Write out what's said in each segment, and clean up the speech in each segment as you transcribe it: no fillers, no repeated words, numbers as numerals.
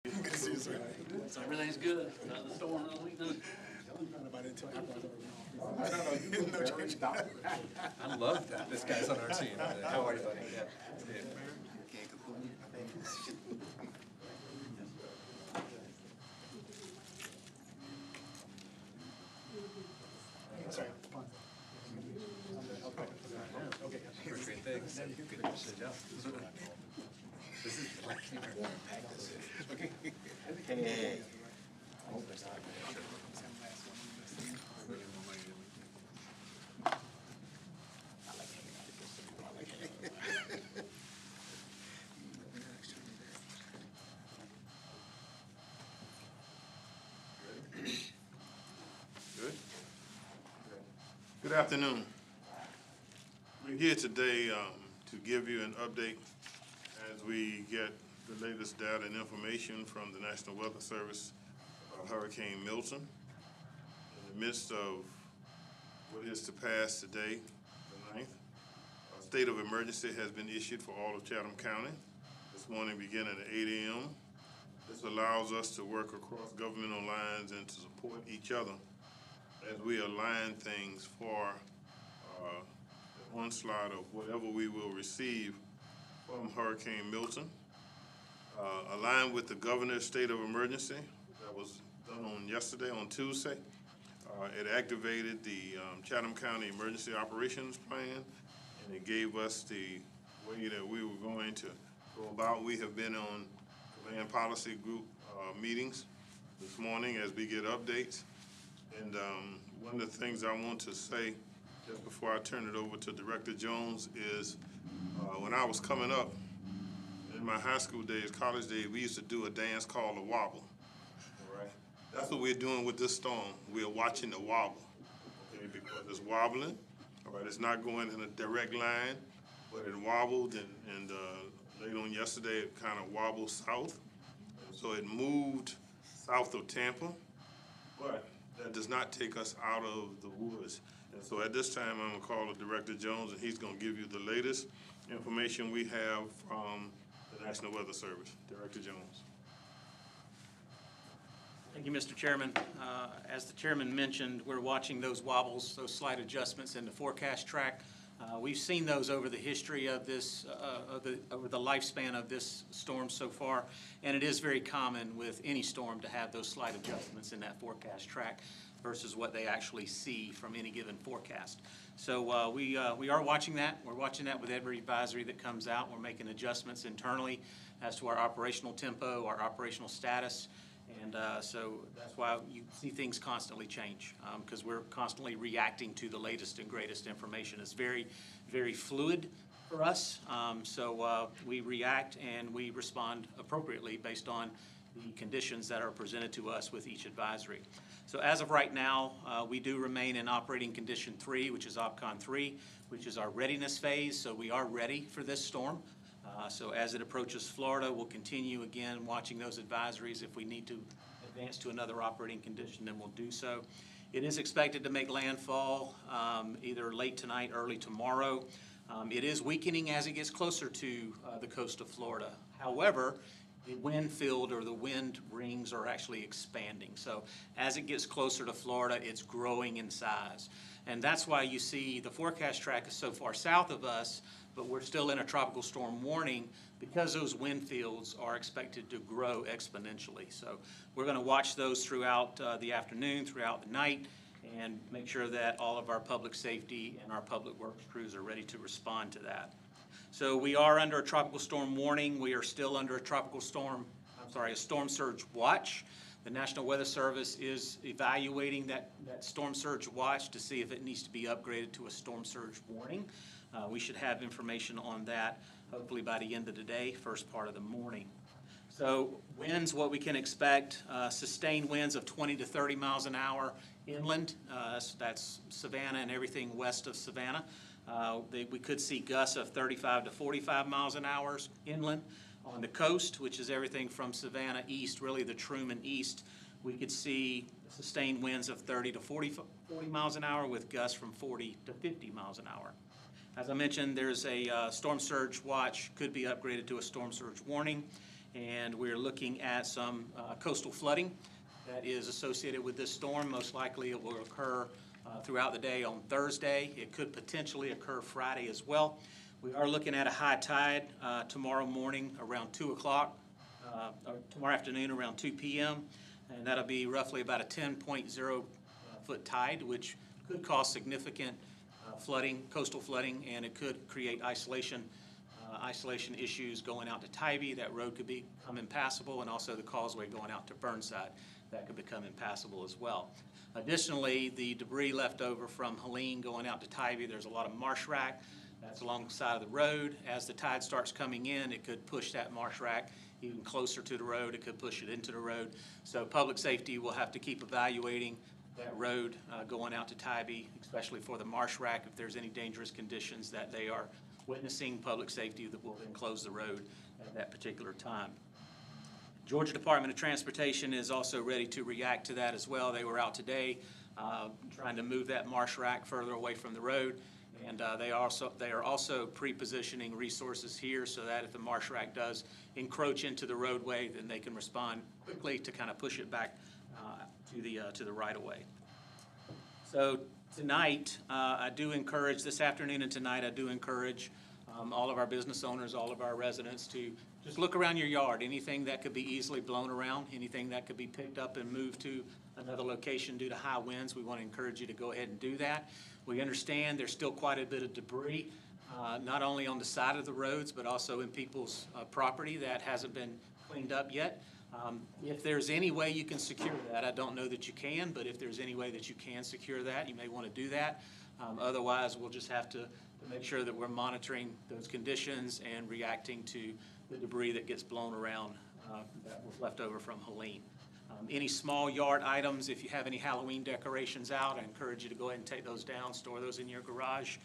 Good to see you, sir. So everything's good. Not the storm, no week, no. I'm trying about it until after I was I love that this guy's on our team. How are you, buddy? Yeah. Sorry. Okay. Great, thanks. Good to see you. This is okay. Hey. Good afternoon. We're here today to give you an update as we get the latest data and information from the National Weather Service about Hurricane Milton. In the midst of what is to pass today, the 9th, a state of emergency has been issued for all of Chatham County this morning beginning at 8 a.m. This allows us to work across governmental lines and to support each other as we align things for the onslaught of whatever we will receive from Hurricane Milton. Aligned with the governor's state of emergency that was done on yesterday, on Tuesday. It activated the Chatham County Emergency Operations Plan, and it gave us the way that we were going to go about. We have been on Command Policy Group meetings this morning as we get updates. And one of the things I want to say just before I turn it over to Director Jones is when I was coming up in my high school days, college days, we used to do a dance called the wobble. All right? That's what we're doing with this storm. We're watching the wobble, okay, because it's wobbling. All right, it's not going in a direct line, but it wobbled, and late on yesterday, it kind of wobbled south. So it moved south of Tampa, but that does not take us out of the woods. And so at this time, I'm gonna call the Director Jones, and he's gonna give you the latest information we have from the National Weather Service. Director Jones. Thank you, Mr. Chairman. As the chairman mentioned, we're watching those wobbles, those slight adjustments in the forecast track. We've seen those over the history of this, over the lifespan of this storm so far, and it is very common with any storm to have those slight adjustments in that forecast track versus what they actually see from any given forecast. So we are watching that. We're watching that with every advisory that comes out. We're making adjustments internally as to our operational tempo, our operational status. And so that's why you see things constantly change, because we're constantly reacting to the latest and greatest information. It's very, very fluid for us. So we react and we respond appropriately based on the conditions that are presented to us with each advisory. So as of right now, we do remain in operating condition 3, which is OPCON 3, which is our readiness phase. So we are ready for this storm. So as it approaches Florida, we'll continue again watching those advisories. If we need to advance to another operating condition, then we'll do so. It is expected to make landfall either late tonight, early tomorrow. It is weakening as it gets closer to the coast of Florida. However, the wind field or the wind rings are actually expanding. So as it gets closer to Florida, it's growing in size. And that's why you see the forecast track is so far south of us, but we're still in a tropical storm warning because those wind fields are expected to grow exponentially. So we're going to watch those throughout the afternoon, throughout the night, and make sure that all of our public safety and our public works crews are ready to respond to that. So we are under a tropical storm warning. We are still under a a storm surge watch. The National Weather Service is evaluating that storm surge watch to see if it needs to be upgraded to a storm surge warning. We should have information on that hopefully by the end of the day, first part of the morning. So winds, what we can expect, sustained winds of 20 to 30 miles an hour inland. That's Savannah and everything west of Savannah. We could see gusts of 35 to 45 miles an hour inland. On the coast, which is everything from Savannah east, really the Truman east, we could see sustained winds of 30 to 40 miles an hour with gusts from 40 to 50 miles an hour. As I mentioned, there's a storm surge watch, could be upgraded to a storm surge warning. and we're looking at some coastal flooding that is associated with this storm. Most likely it will occur throughout the day on Thursday. It could potentially occur Friday as well. We are looking at a high tide tomorrow morning around 2 o'clock, or tomorrow afternoon around 2 p.m., and that'll be roughly about a 10.0 foot tide, which could cause significant flooding, coastal flooding, and it could create isolation issues going out to Tybee. That road could become impassable, and also the causeway going out to Burnside, that could become impassable as well. Additionally, the debris left over from Helene going out to Tybee, there's a lot of marsh rack that's along the side of the road. As the tide starts coming in, it could push that marsh rack even closer to the road. It could push it into the road. So public safety will have to keep evaluating that road going out to Tybee, especially for the marsh rack. If there's any dangerous conditions that they are witnessing, public safety that will then close the road at that particular time. Georgia Department of Transportation is also ready to react to that as well. They were out today trying to move that marsh rack further away from the road, and they are also pre-positioning resources here so that if the marsh rack does encroach into the roadway, then they can respond quickly to kind of push it back to the right-of-way. So tonight, I do encourage, this afternoon and tonight, I do encourage all of our business owners, all of our residents to just look around your yard. Anything that could be easily blown around, anything that could be picked up and moved to another location due to high winds, we want to encourage you to go ahead and do that. We understand there's still quite a bit of debris, not only on the side of the roads, but also in people's property that hasn't been cleaned up yet. If there's any way you can secure that, I don't know that you can, but if there's any way that you can secure that, you may want to do that. Otherwise, we'll just have to make sure that we're monitoring those conditions and reacting to the debris that gets blown around that was left over from Helene. Any small yard items, if you have any Halloween decorations out, I encourage you to go ahead and take those down, store those in your garage.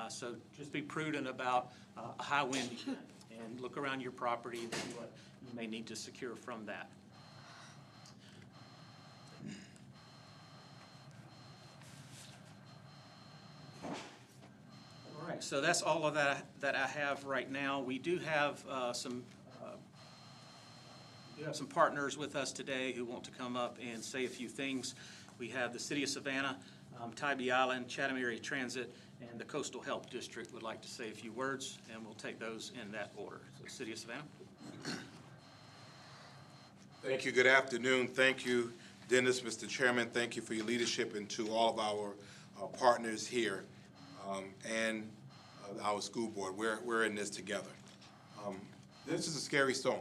So just be prudent about a high wind event and look around your property and see what you may need to secure from that. All right, so that's all of that I have right now. We do have some partners with us today who want to come up and say a few things. We have the City of Savannah, Tybee Island, Chatham Area Transit, and the Coastal Health District would like to say a few words, and we'll take those in that order. So, City of Savannah. Thank you. Good afternoon. Thank you, Dennis, Mr. Chairman. Thank you for your leadership, and to all of our partners here and our school board. We're in this together. This is a scary storm,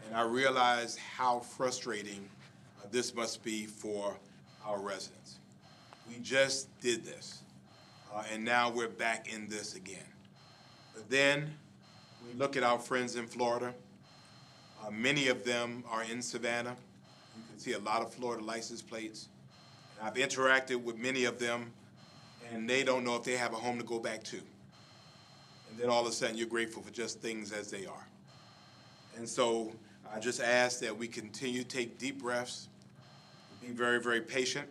and I realize how frustrating this must be for our residents. We just did this, and now we're back in this again. But then we look at our friends in Florida. Many of them are in Savannah. You can see a lot of Florida license plates. And I've interacted with many of them, and they don't know if they have a home to go back to. And then all of a sudden, you're grateful for just things as they are. And so I just ask that we continue to take deep breaths, be very, very patient.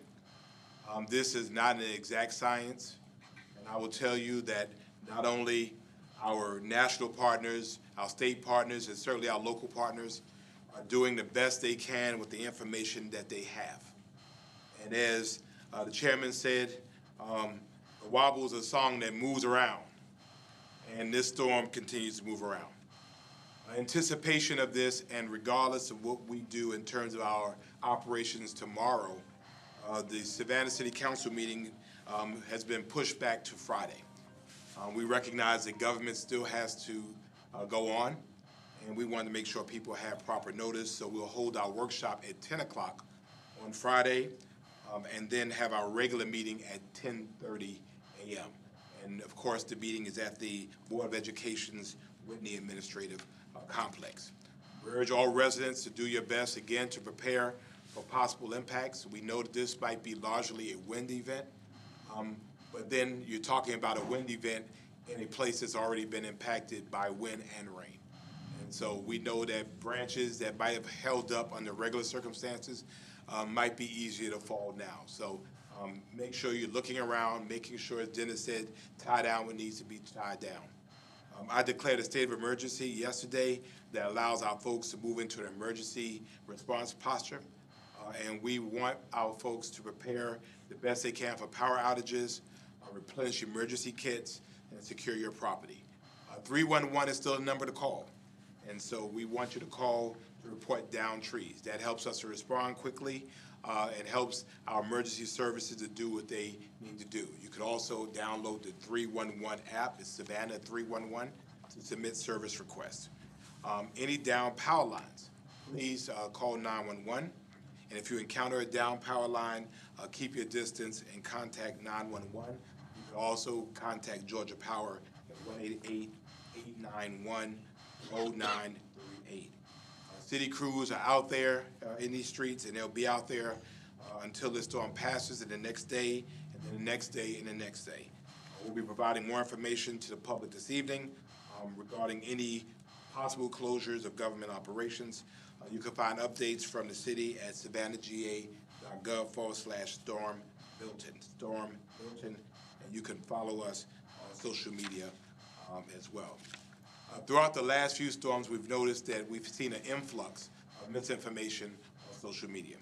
This is not an exact science. And I will tell you that not only our national partners, our state partners, and certainly our local partners are doing the best they can with the information that they have. And as the chairman said, the wobble is a song that moves around, and this storm continues to move around. Anticipation of this, and regardless of what we do in terms of our operations tomorrow, the Savannah City Council meeting has been pushed back to Friday. We recognize that government still has to go on, and we want to make sure people have proper notice, so we'll hold our workshop at 10 o'clock on Friday, and then have our regular meeting at 10:30 a.m. And of course, the meeting is at the Board of Education's Whitney Administrative Complex. We urge all residents to do your best, again, to prepare for possible impacts. We know that this might be largely a wind event, but then you're talking about a wind event in a place that's already been impacted by wind and rain. And so we know that branches that might have held up under regular circumstances might be easier to fall now. So make sure you're looking around, making sure, as Dennis said, tie down what needs to be tied down. I declared a state of emergency yesterday that allows our folks to move into an emergency response posture. And we want our folks to prepare the best they can for power outages, replenish emergency kits, and secure your property. 311 is still a number to call. And so we want you to call to report down trees. That helps us to respond quickly. It helps our emergency services to do what they need to do. You could also download the 311 app. It's Savannah 311 to submit service requests. Any down power lines, please call 911. And if you encounter a down power line, keep your distance and contact 911. You can also contact Georgia Power at 1-888-891-0938. City crews are out there in these streets, and they'll be out there until the storm passes, and the next day, and then the next day, and the next day. We'll be providing more information to the public this evening regarding any possible closures of government operations. You can find updates from the city at savannahga.gov/Storm Milton, and you can follow us on social media as well. Throughout the last few storms, we've noticed that we've seen an influx of misinformation on social media.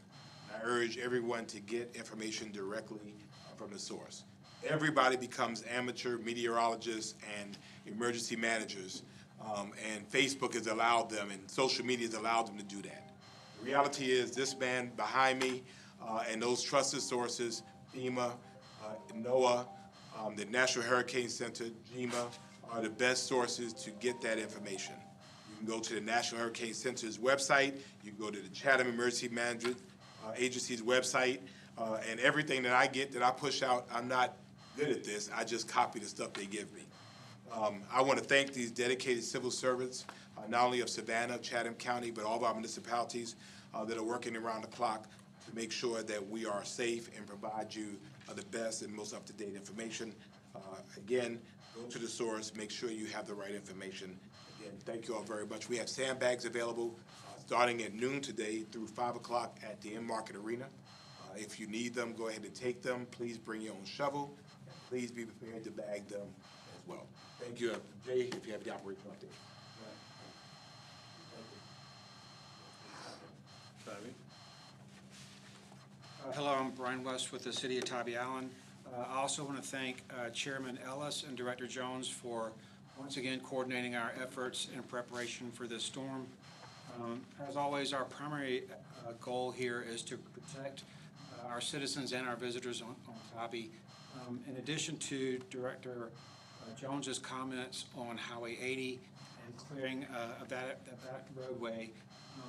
I urge everyone to get information directly from the source. Everybody becomes amateur meteorologists and emergency managers, and Facebook has allowed them, and social media has allowed them to do that. The reality is this man behind me and those trusted sources, FEMA, NOAA, the National Hurricane Center, GEMA, are the best sources to get that information. You can go to the National Hurricane Center's website, you can go to the Chatham Emergency Management Agency's website, and everything that I get, that I push out, I'm not good at this, I just copy the stuff they give me. I want to thank these dedicated civil servants, not only of Savannah, Chatham County, but all of our municipalities that are working around the clock to make sure that we are safe and provide you the best and most up-to-date information. Again, go to the source, make sure you have the right information. Again, thank you all very much. We have sandbags available starting at noon today through 5 o'clock at the in-market arena. If you need them, go ahead and take them. Please bring your own shovel. And please be prepared to bag them as well. Thank you. Jay, if you have the operational update. Hello, I'm Brian West with the City of Tybee Allen. I also want to thank Chairman Ellis and Director Jones for once again coordinating our efforts in preparation for this storm. As always, our primary goal here is to protect our citizens and our visitors on Tybee. In addition to Director Jones's comments on Highway 80 and clearing of that roadway,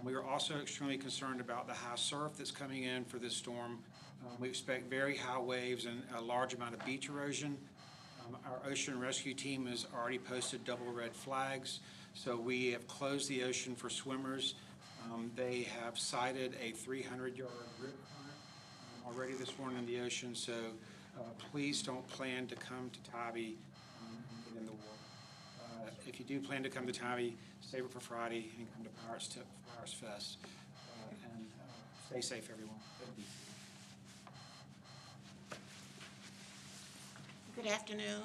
we are also extremely concerned about the high surf that's coming in for this storm. We expect very high waves and a large amount of beach erosion. Our ocean rescue team has already posted double red flags, so we have closed the ocean for swimmers. They have sighted a 300-yard rip current already this morning in the ocean, so please don't plan to come to Tybee and get in the water. If you do plan to come to Tybee, save it for Friday and come to Pirates Fest. And stay safe, everyone. Thank you. Good afternoon.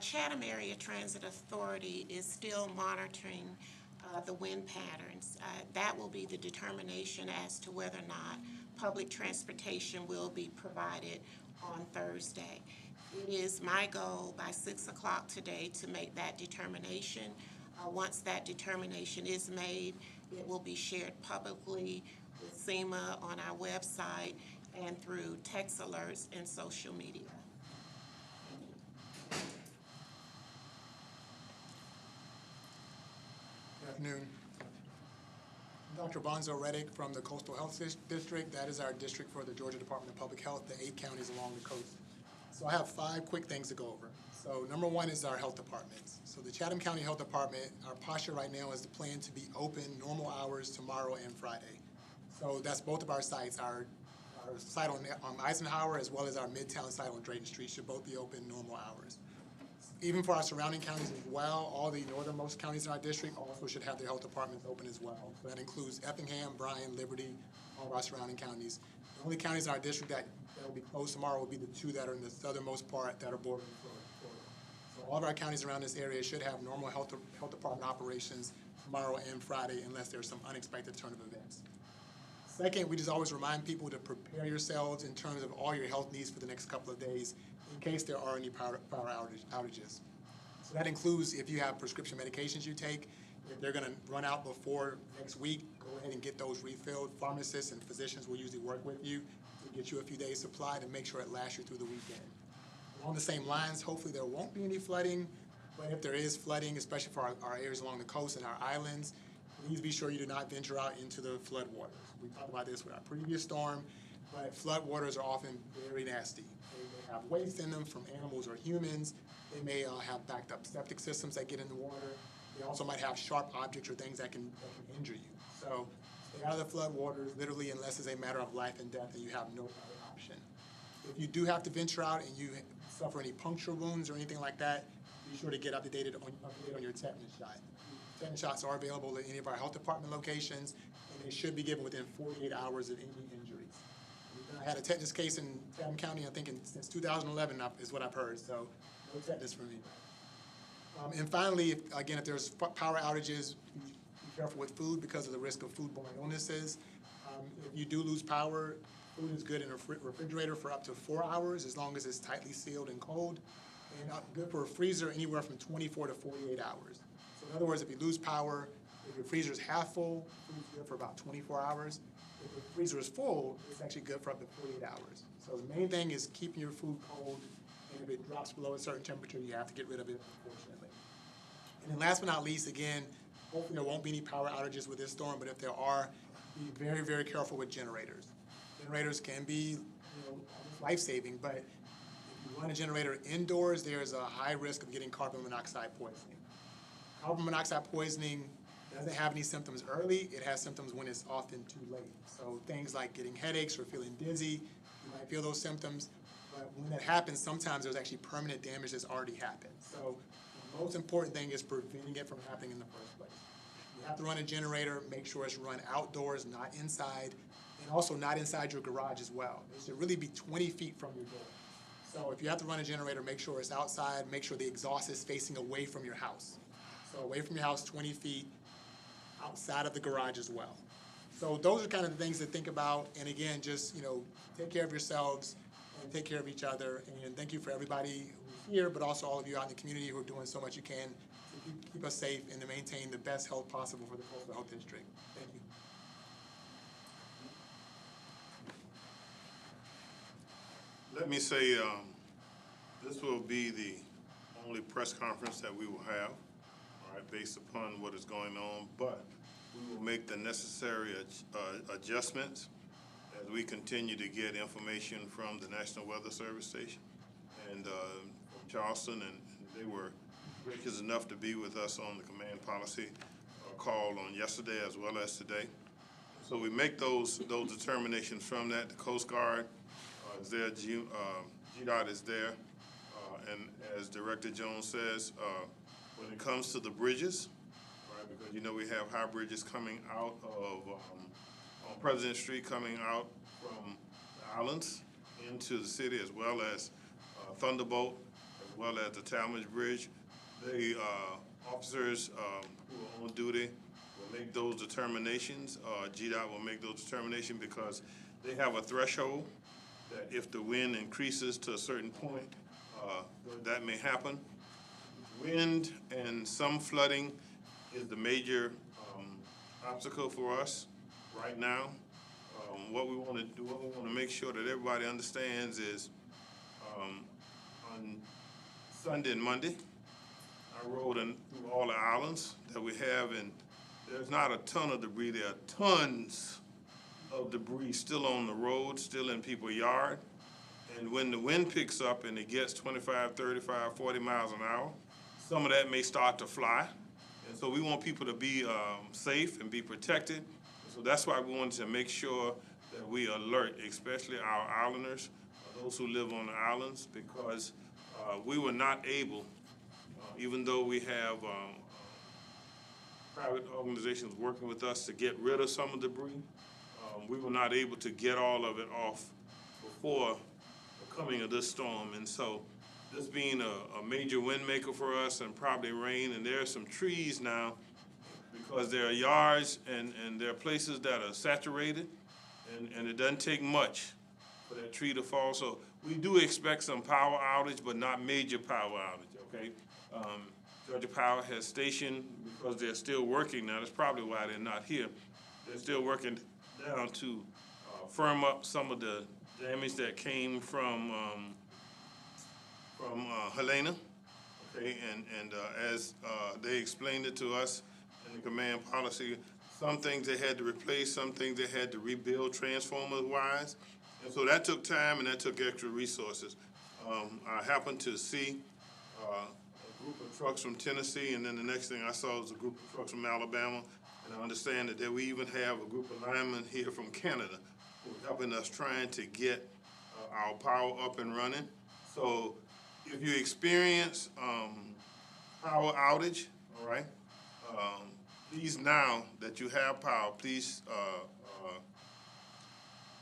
Chatham Area Transit Authority is still monitoring the wind patterns. That will be the determination as to whether or not public transportation will be provided on Thursday. It is my goal by 6 o'clock today to make that determination. Once that determination is made, it will be shared publicly with SEMA on our website and through text alerts and social media. Good afternoon. Dr. Bonzo Reddick from the Coastal Health District. That is our district for the Georgia Department of Public Health, the 8 counties along the coast. So I have 5 quick things to go over. So number 1 is our health departments. So the Chatham County Health Department, our posture right now is the plan to be open normal hours tomorrow and Friday. So that's both of our sites. Our site on Eisenhower as well as our Midtown site on Drayton Street should both be open normal hours. Even for our surrounding counties as well, all the northernmost counties in our district also should have their health departments open as well. So that includes Effingham, Bryan, Liberty, all of our surrounding counties. The only counties in our district that will be closed tomorrow will be the 2 that are in the southernmost part that are bordering Florida. So All of our counties around this area should have normal health department operations tomorrow and Friday unless there's some unexpected turn of events. Second, we just always remind people to prepare yourselves in terms of all your health needs for the next couple of days in case there are any power outages. So that includes if you have prescription medications you take, if they're gonna run out before next week, go ahead and get those refilled. Pharmacists and physicians will usually work with you to get you a few days' supply to make sure it lasts you through the weekend. Along the same lines, hopefully there won't be any flooding, but if there is flooding, especially for our areas along the coast and our islands, please be sure you do not venture out into the flood waters. We talked about this with our previous storm, but flood waters are often very nasty. They may have waste in them from animals or humans. They may have backed up septic systems that get in the water. They also might have sharp objects or things that can injure you. So stay out of the flood waters, literally, unless it's a matter of life and death and you have no other option. If you do have to venture out and you suffer any puncture wounds or anything like that, be sure to get up to date on your tetanus shot. Tetanus shots are available at any of our health department locations, and they should be given within 48 hours of any injuries. I had a tetanus case in Chatham County, I think since 2011 is what I've heard, so no tetanus for me. And finally, if there's power outages, be careful with food because of the risk of foodborne illnesses. If you do lose power, food is good in a refrigerator for up to 4 hours as long as it's tightly sealed and cold, and good for a freezer anywhere from 24 to 48 hours. So in other words, if you lose power, if your freezer is half full, food's good for about 24 hours. If the freezer is full, it's actually good for up to 48 hours. So the main thing is keeping your food cold, and if it drops below a certain temperature, you have to get rid of it, unfortunately. And then last but not least, again, hopefully there won't be any power outages with this storm, but if there are, be very, very careful with generators. Generators can be, almost life-saving, but if you run a generator indoors, there's a high risk of getting carbon monoxide poisoning. Carbon monoxide poisoning doesn't have any symptoms early. It has symptoms when it's often too late. So things like getting headaches or feeling dizzy, you might feel those symptoms, but when that happens, sometimes there's actually permanent damage that's already happened. So the most important thing is preventing it from happening in the first place. You have to run a generator, make sure it's run outdoors, not inside, and also not inside your garage as well. It should really be 20 feet from your door. So if you have to run a generator, make sure it's outside, make sure the exhaust is facing away from your house. So away from your house, 20 feet, outside of the garage as well. So those are kind of the things to think about. And again, just, take care of yourselves and take care of each other. And thank you for everybody who's here, but also all of you out in the community who are doing so much you can to keep us safe and to maintain the best health possible for the Coastal Health District. Thank you. Let me say, this will be the only press conference that we will have, all right, based upon what is going on, but we will make the necessary adjustments as we continue to get information from the National Weather Service station and from Charleston, and they were gracious enough to be with us on the command policy call on yesterday as well as today. So we make those determinations from that. The Coast Guard is there, GDOT is there, and as Director Jones says, when it comes to the bridges, right, because we have high bridges coming out of on President Street, coming out from the islands into the city, as well as Thunderbolt, as well as the Talmadge Bridge. The officers who are on duty will make those determinations. GDOT will make those determinations because they have a threshold that if the wind increases to a certain point, that may happen. Wind and some flooding is the major obstacle for us right now. What we want to do, what we want to make sure that everybody understands is on Sunday and Monday, I rode through all the islands that we have, and there's not a ton of debris. There are tons of debris still on the road, still in people's yard. And when the wind picks up and it gets 25, 35, 40 miles an hour, some of that may start to fly. And so we want people to be safe and be protected. So that's why we wanted to make sure that we alert, especially our islanders, those who live on the islands, because we were not able, even though we have private organizations working with us to get rid of some of the debris, we were not able to get all of it off before the coming of this storm. And so this being a major wind maker for us and probably rain, and there are some trees now because there are yards and there are places that are saturated, and it doesn't take much for that tree to fall. So we do expect some power outage, but not major power outage, okay? Georgia Power has stationed, because they're still working now, that's probably why they're not here. They're still working down to firm up some of the damage that came from Helena, okay? And as they explained it to us in the command policy, some things they had to replace, some things they had to rebuild transformer-wise. And so that took time and that took extra resources. I happened to see a group of trucks from Tennessee, and then the next thing I saw was a group of trucks from Alabama. And I understand that we even have a group of linemen here from Canada who are helping us trying to get our power up and running. So if you experience power outage, all right, please, now that you have power, please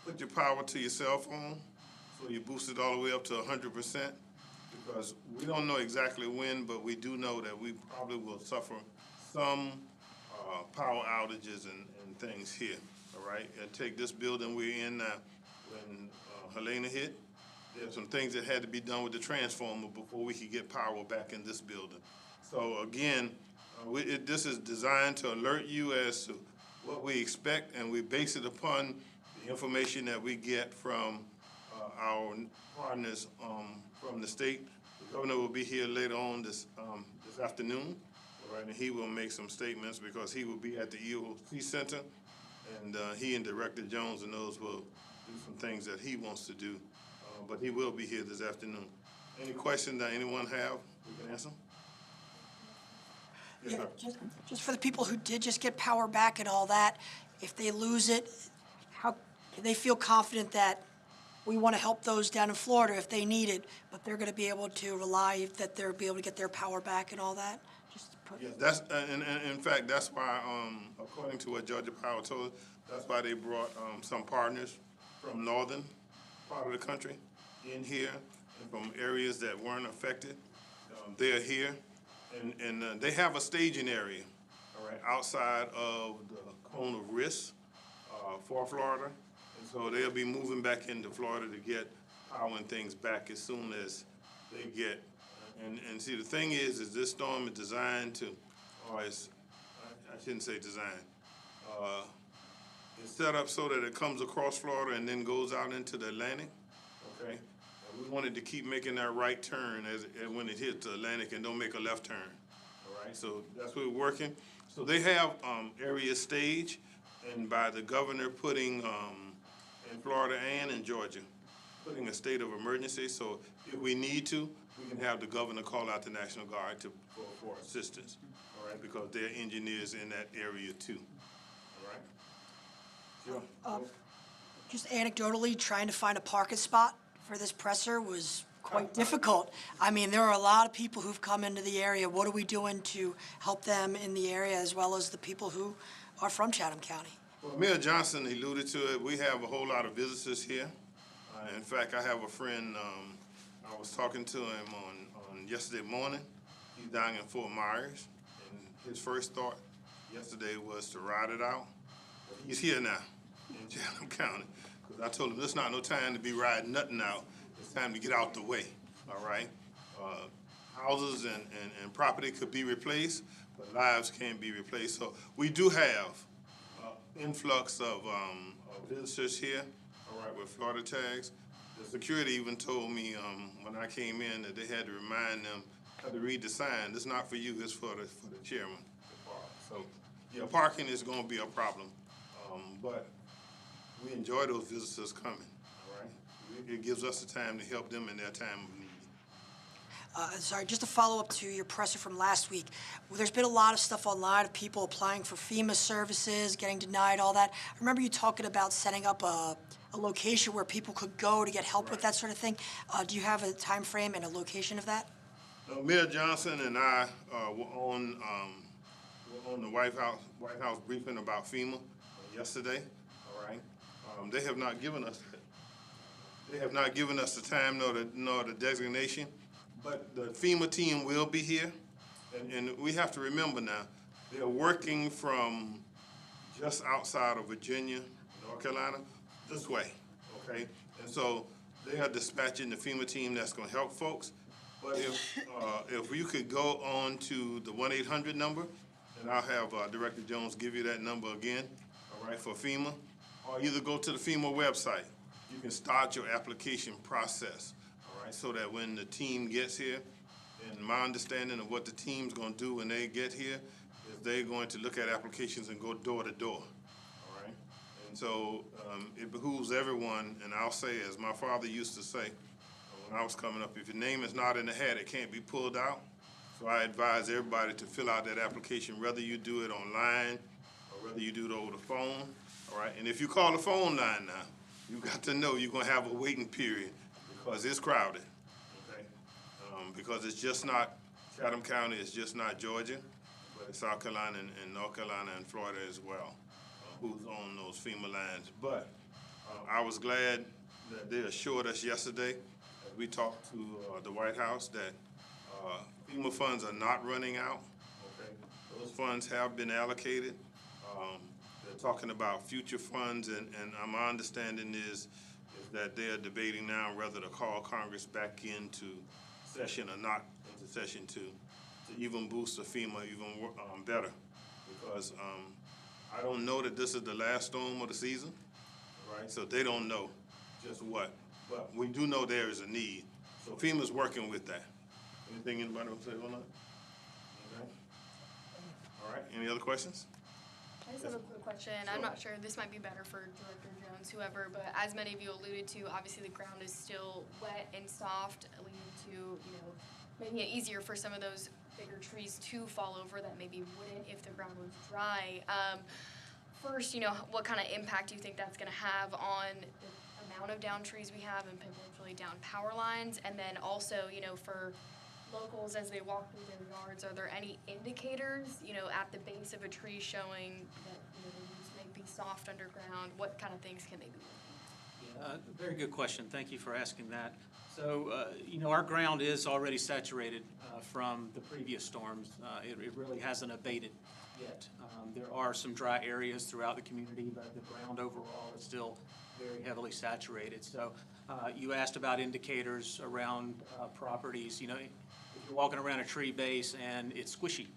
put your power to your cell phone so you boost it all the way up to 100%, because we don't know exactly when, but we do know that we probably will suffer some power outages and things here, all right? And take this building we're in now. When Helena hit, there's some things that had to be done with the transformer before we could get power back in this building. So again, this is designed to alert you as to what we expect, and we base it upon the information that we get from our partners from the state. The governor will be here later on this afternoon, all right, and he will make some statements because he will be at the EOC Center, and he and Director Jones and those will do some things that he wants to do, but he will be here this afternoon. Any questions that anyone have, we can answer? Yes, Yeah, just for the people who did just get power back and all that, if they lose it, how can they feel confident that we want to help those down in Florida if they need it, but they're going to be able to rely that they'll be able to get their power back and all that? Just to put. Yes, that's, and in fact, that's why, according to what Georgia Power told us, that's why they brought some partners from northern part of the country in here, and from areas that weren't affected. They're here, and they have a staging area, all right, outside of the cone of risk for Florida. And so they'll be moving back into Florida to get power and things back as soon as they get. And see, the thing is this storm is designed to, or it's, I shouldn't say designed, it's set up so that it comes across Florida and then goes out into the Atlantic, okay? And we wanted to keep making that right turn as when it hits the Atlantic and don't make a left turn, all right? So that's what we're working. So they have areas staged, and by the governor putting, in Florida and in Georgia, putting a state of emergency, so if we need to, we can have the governor call out the National Guard for assistance, all right, because they're engineers in that area too, all right? Sure. Just anecdotally, trying to find a parking spot for this presser was quite difficult. I mean, there are a lot of people who've come into the area. What are we doing to help them in the area as well as the people who are from Chatham County? Well, Mayor Johnson alluded to it. We have a whole lot of visitors here. In fact, I have a friend, I was talking to him on yesterday morning. He's down in Fort Myers, and his first thought yesterday was to ride it out. But he's here now in Chatham County, because I told him there's not no time to be riding nothing out. It's time to get out the way, all right? Houses and property could be replaced, but lives can't be replaced. So we do have influx of visitors here, all right, with Florida tags. The security even told me when I came in that they had to remind them how to read the sign. It's not for you, it's for the chairman. So, yeah, parking is going to be a problem, but we enjoy those visitors coming, all right? It gives us the time to help them in their time of need. Sorry, just to follow up to your presser from last week, there's been a lot of stuff online of people applying for FEMA services, getting denied, all that. I remember you talking about setting up a location where people could go to get help with that sort of thing. Do you have a time frame and a location of that? Mayor Johnson and I were on the White House briefing about FEMA yesterday, all right? They have not given us that. They have not given us the time nor the designation, but the FEMA team will be here. And we have to remember now, they're working from just outside of Virginia, North Carolina, this way, okay? And so they are dispatching the FEMA team that's gonna help folks. But if you could go on to the 1-800 number, and I'll have Director Jones give you that number again, all right, for FEMA, or either go to the FEMA website. You can start your application process, all right, so that when the team gets here, and my understanding of what the team's gonna do when they get here is they're going to look at applications and go door to door, all right? And so it behooves everyone, and I'll say, as my father used to say, when I was coming up, if your name is not in the hat, it can't be pulled out. So I advise everybody to fill out that application, whether you do it online or whether you do it over the phone, all right? And if you call the phone line now, you got to know you're gonna have a waiting period because it's crowded, okay? Because it's just not Chatham County, it's just not Georgia, but it's South Carolina and North Carolina and Florida as well, who's on those FEMA lines. But I was glad that they assured us yesterday, as we talked to the White House, that FEMA funds are not running out, okay? Those funds have been allocated. They're talking about future funds, and my understanding is that they are debating now whether to call Congress back into session or not into session to even boost the FEMA even better. Because I don't know that this is the last storm of the season, right? So they don't know just what, but we do know there is a need. So FEMA's working with that. Anything anybody want to say on that? Okay. All right, any other questions? I just have a quick question. I'm not sure, this might be better for Director Jones, whoever, but as many of you alluded to, obviously the ground is still wet and soft, leading to, making it easier for some of those bigger trees to fall over that maybe wouldn't if the ground was dry. First, what kind of impact do you think that's gonna have on the amount of down trees we have and potentially down power lines? And then also, for locals as they walk through their yards, are there any indicators, at the base of a tree showing that, the roots may be soft underground? What kind of things can they be looking at? Very good question. Thank you for asking that. So, our ground is already saturated from the previous storms. It really hasn't abated yet. There are some dry areas throughout the community, but the ground overall is still very heavily saturated. So, you asked about indicators around properties. If you're walking around a tree base and it's squishy,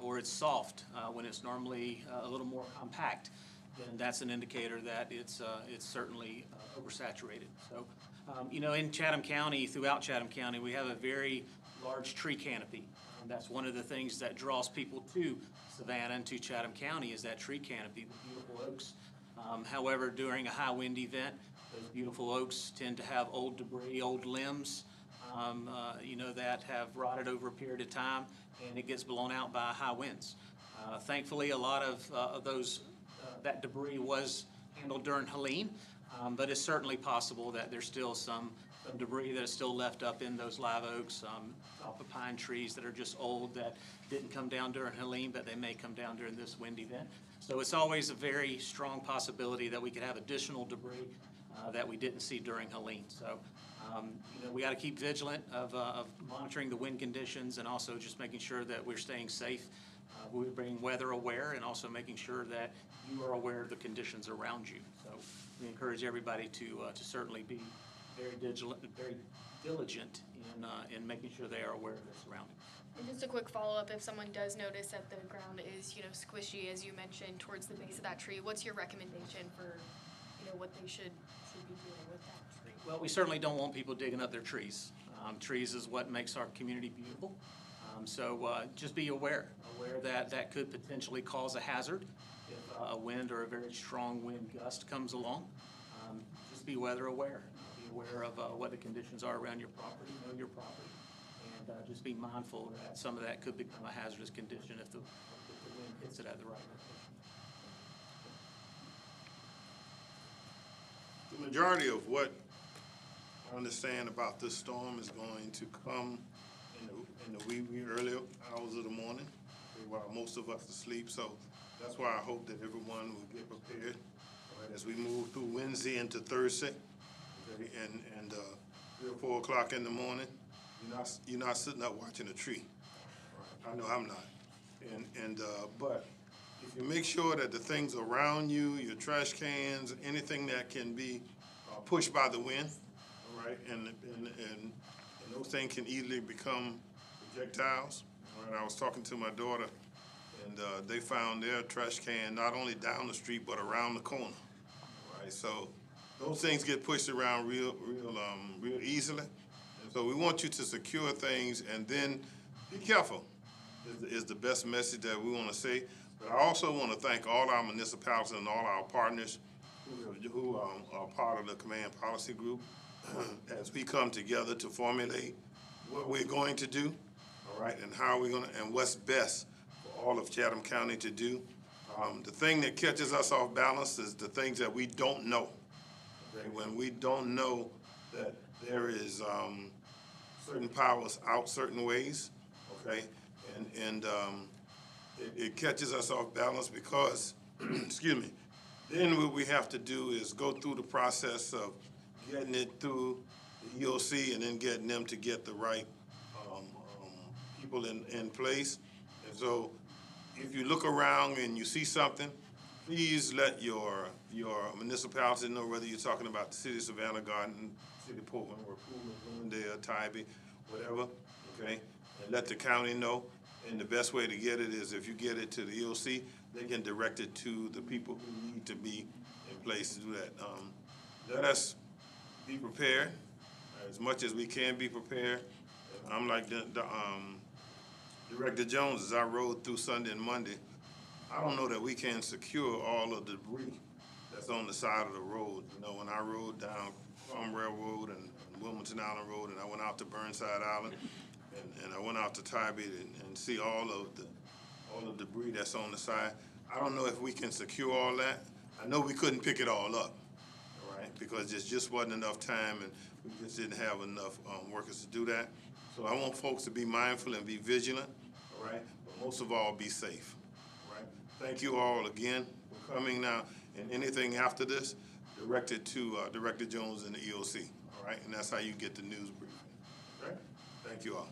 or it's soft when it's normally a little more compact, then that's an indicator that it's certainly oversaturated. So, in Chatham County, throughout Chatham County, we have a very large tree canopy. That's one of the things that draws people to Savannah and to Chatham County is that tree canopy, the beautiful oaks. However, during a high wind event, those beautiful oaks tend to have old debris, old limbs, that have rotted over a period of time, and it gets blown out by high winds. Thankfully, a lot of that debris was handled during Helene, but it's certainly possible that there's still some debris that is still left up in those live oaks, top of pine trees that are just old that didn't come down during Helene, but they may come down during this wind event. So it's always a very strong possibility that we could have additional debris that we didn't see during Helene. So, we got to keep vigilant of monitoring the wind conditions and also just making sure that we're staying safe. We're being weather aware and also making sure that you are aware of the conditions around you. So we encourage everybody to certainly be very diligent in making sure they are aware of their surroundings. And just a quick follow-up, if someone does notice that the ground is, squishy, as you mentioned, towards the base of that tree, what's your recommendation for, what they should be doing with that tree? Well, we certainly don't want people digging up their trees. Trees is what makes our community beautiful. So just be aware that could potentially cause a hazard if a wind or a very strong wind gust comes along. Just be weather aware. Be aware of what the conditions are around your property, know your property, and just be mindful that some of that could become a hazardous condition if the wind hits it at the right location. The majority of what I understand about this storm is going to come in the wee early hours of the morning, while most of us are asleep. So that's why I hope that everyone will get prepared as we move through Wednesday into Thursday, okay, and 3 or 4 o'clock in the morning. you're not sitting up watching a tree. I know I'm not. But if you make sure that the things around you, your trash cans, anything that can be pushed by the wind, all right, and those things can easily become projectiles. All right, I was talking to my daughter, and they found their trash can not only down the street but around the corner. All right, so those things get pushed around real easily. And so we want you to secure things, and then be careful. Is the best message that we want to say. But I also want to thank all our municipalities and all our partners who are part of the Command Policy Group as we come together to formulate what we're going to do, all right, and how we're going to, and what's best for all of Chatham County to do. The thing that catches us off balance is the things that we don't know. Okay? When we don't know that there is certain powers out certain ways, okay, and it catches us off balance because, excuse me, then what we have to do is go through the process of getting it through the EOC and then getting them to get the right people in place. And so if you look around and you see something, please let your municipality know, whether you're talking about the city of Savannah Garden, city of Portland, or Bloomingdale, Tybee, whatever, okay? And let the county know. And the best way to get it is if you get it to the EOC, they can direct it to the people who need to be in place to do that. Let us be prepared as much as we can be prepared. I'm like Director Jones, as I rode through Sunday and Monday, I don't know that we can secure all of the debris that's on the side of the road. You know, when I rode down Cromwell Road and Wilmington Island Road, and I went out to Burnside Island, and I went out to Tybee and see all of the debris that's on the side. I don't know if we can secure all that. I know we couldn't pick it all up, all right, because there just wasn't enough time, and we just didn't have enough workers to do that. So I want folks to be mindful and be vigilant, all right, but most of all, be safe, all right. Thank you all again for coming now, and anything after this, direct it to Director Jones and the EOC, all right, and that's how you get the news briefing, okay? Thank you all.